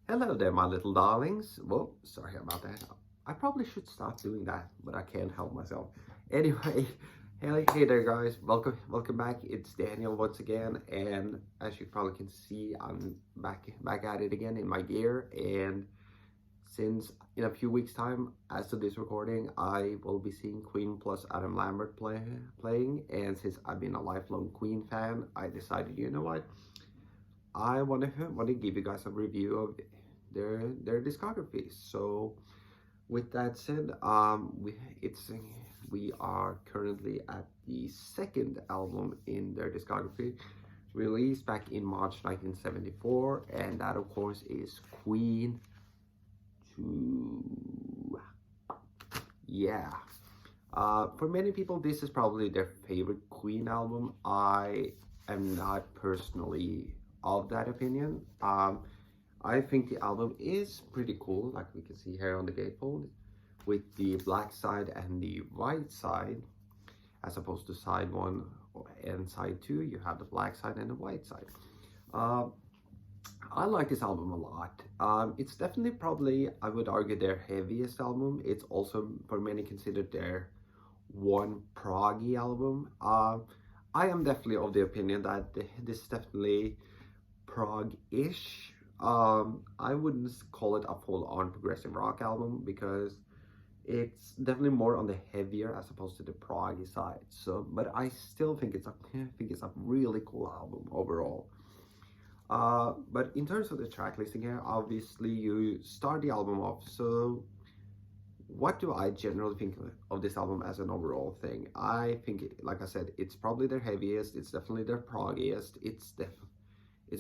Hello there, my little darlings. Whoa, sorry about that. I probably should stop doing that, but I can't help myself. Anyway, hey there, guys. Welcome back. It's Daniel once again, and as you probably can see, I'm back at it again in my gear. And since in a few weeks' time, as to this recording, I will be seeing Queen plus Adam Lambert playing. And since I've been a lifelong Queen fan, I decided, you know what? I want to give you guys a review of their discography. So with that said, we are currently at the second album in their discography, released back in March 1974, and that of course is Queen 2. Yeah. For many people, this is probably their favorite Queen album. I am not personally of that opinion. I think the album is pretty cool, like we can see here on the gatefold, with the black side and the white side, as opposed to side 1 and side 2, you have the black side and the white side. I like this album a lot. It's definitely probably, I would argue, their heaviest album. It's also, for many, considered their one proggy album. I am definitely of the opinion that this is definitely prog-ish. I wouldn't call it a full-on progressive rock album because it's definitely more on the heavier as opposed to the proggy side. So, but I still think it's a really cool album overall. But in terms of the track listing here, obviously you start the album off. So what do I generally think of this album as an overall thing? I think, like I said, it's probably their heaviest. It's definitely their proggiest. It's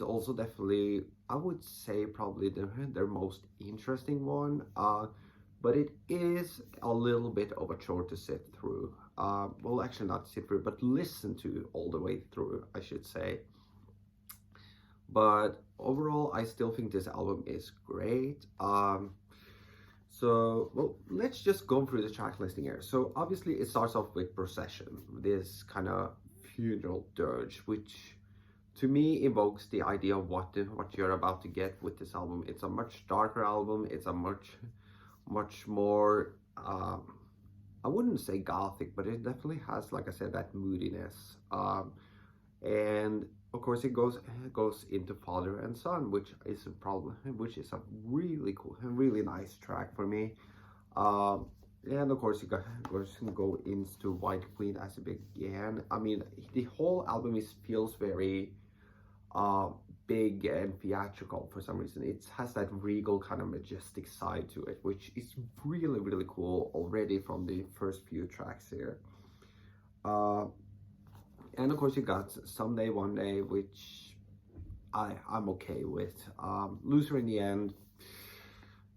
also definitely, I would say, probably their most interesting one. But it is a little bit of a chore to sit through. Well, actually not sit through, but listen to all the way through, I should say. But overall, I still think this album is great. So, well, let's just go through the track listing here. So obviously it starts off with Procession, this kind of funeral dirge, which to me evokes the idea of what you're about to get with this album. It's a much darker album. It's a much more, I wouldn't say gothic, but it definitely has, like I said, that moodiness. And of course it goes into Father and Son, which is a really cool and really nice track for me. And of course it goes into White Queen as it began. I mean, the whole album feels very big and theatrical for some reason. It has that regal kind of majestic side to it, which is really cool already from the first few tracks here. And of course you got Someday One Day, which I'm okay with. Loser in the End,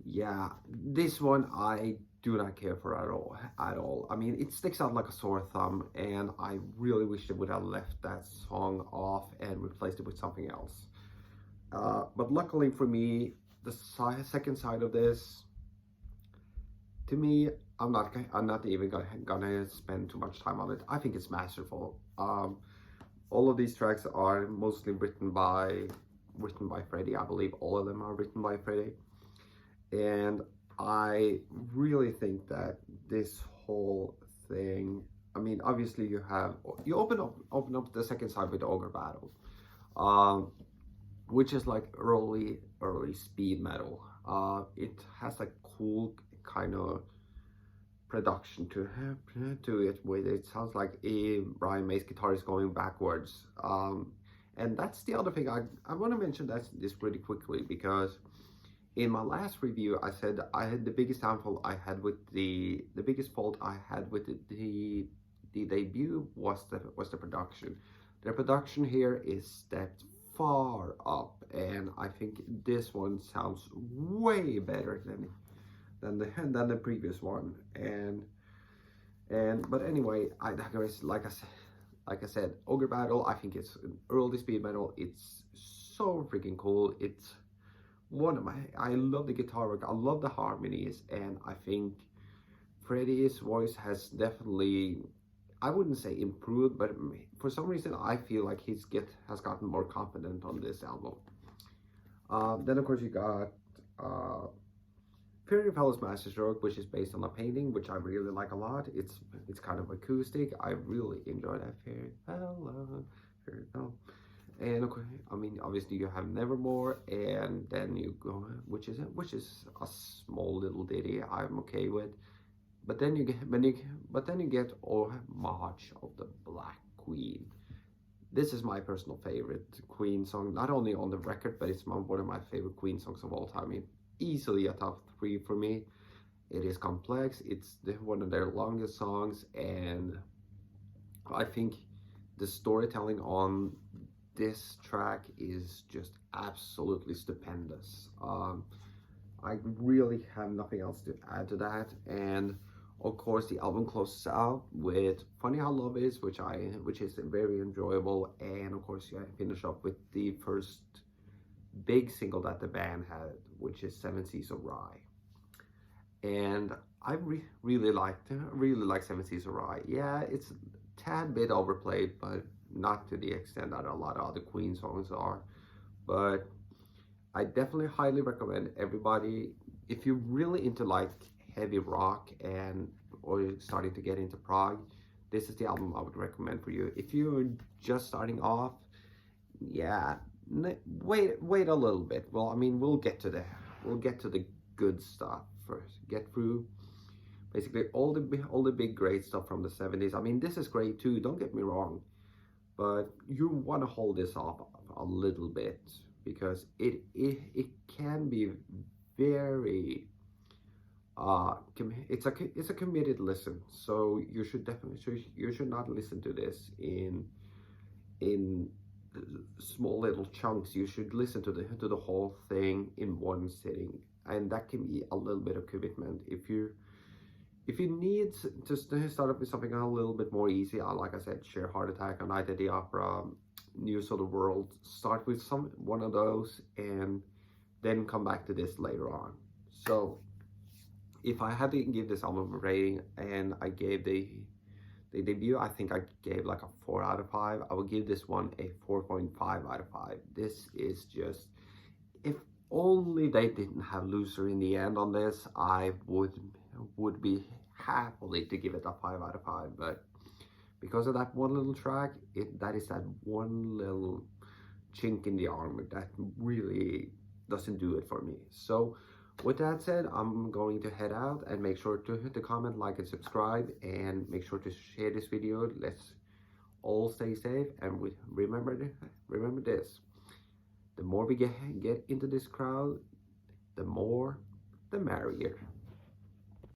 yeah, this one I do not care for at all. I mean, it sticks out like a sore thumb, and I really wish they would have left that song off and replaced it with something else. But luckily for me, the second side of this, to me, I'm not even gonna spend too much time on it. I think it's masterful. All of these tracks are mostly written by Freddie. I believe all of them are written by Freddie, and I really think that this whole thing, I mean, obviously you open up the second side with Ogre Battle, which is like early speed metal. It has a cool kind of production to it, with it sounds like Brian May's guitar is going backwards. And that's the other thing I want to mention this pretty quickly, because in my last review I said I had the biggest downfall I had with the biggest fault I had with the debut was the production. The production here is stepped far up, and I think this one sounds way better than the previous one. But anyway, I digress. Like I said, Ogre Battle, I think it's an early speed metal. It's so freaking cool. It's I love the guitar work, I love the harmonies, and I think Freddie's voice has definitely, I wouldn't say improved, but for some reason I feel like has gotten more confident on this album. Then of course you got Fairy Fellows Masterstroke, which is based on a painting, which I really like a lot. It's kind of acoustic. I really enjoy that Fairy Fellow, Fairy Fellow. And okay, I mean, obviously you have Nevermore, and then you go, which is a small little ditty I'm okay with. But then you get, but then you get Oh March of the Black Queen. This is my personal favorite Queen song, not only on the record, but it's one of my favorite Queen songs of all time. I mean, easily a top 3 for me. It is complex. It's one of their longest songs, and I think the storytelling on this track is just absolutely stupendous. I really have nothing else to add to that, and of course the album closes out with Funny How Love Is, which is very enjoyable, and of course I finish up with the first big single that the band had, which is Seven Seas of Rye. And I really like Seven Seas of Rye. Yeah, it's a tad bit overplayed, but not to the extent that a lot of other Queen songs are. But I definitely highly recommend everybody, if you're really into like heavy rock and or you're starting to get into prog, this is the album I would recommend for you. If you're just starting off, yeah, wait a little bit. Well, I mean, we'll get to the good stuff first. Get through basically all the big great stuff from the 70s. I mean, this is great too, don't get me wrong, but you want to hold this off a little bit because it can be very it's a committed listen. So you should not listen to this in small little chunks. You should listen to the whole thing in one sitting, and that can be a little bit of commitment. If you need to start off with something a little bit more easy, like I said, Share Heart Attack, A Night at the Opera, News of the World, start with one of those and then come back to this later on. So if I had to give this album a rating, and I gave the debut, I think I gave like a 4 out of 5. I would give this one a 4.5 out of 5. This is just, if only they didn't have Loser in the end on this, I would be happily to give it a 5 out of 5. But because of that one little track, that is that one little chink in the armor that really doesn't do it for me. So with that said, I'm going to head out, and make sure to hit the comment, like, and subscribe, and make sure to share this video. Let's all stay safe, and remember this: the more we get into this crowd, the merrier.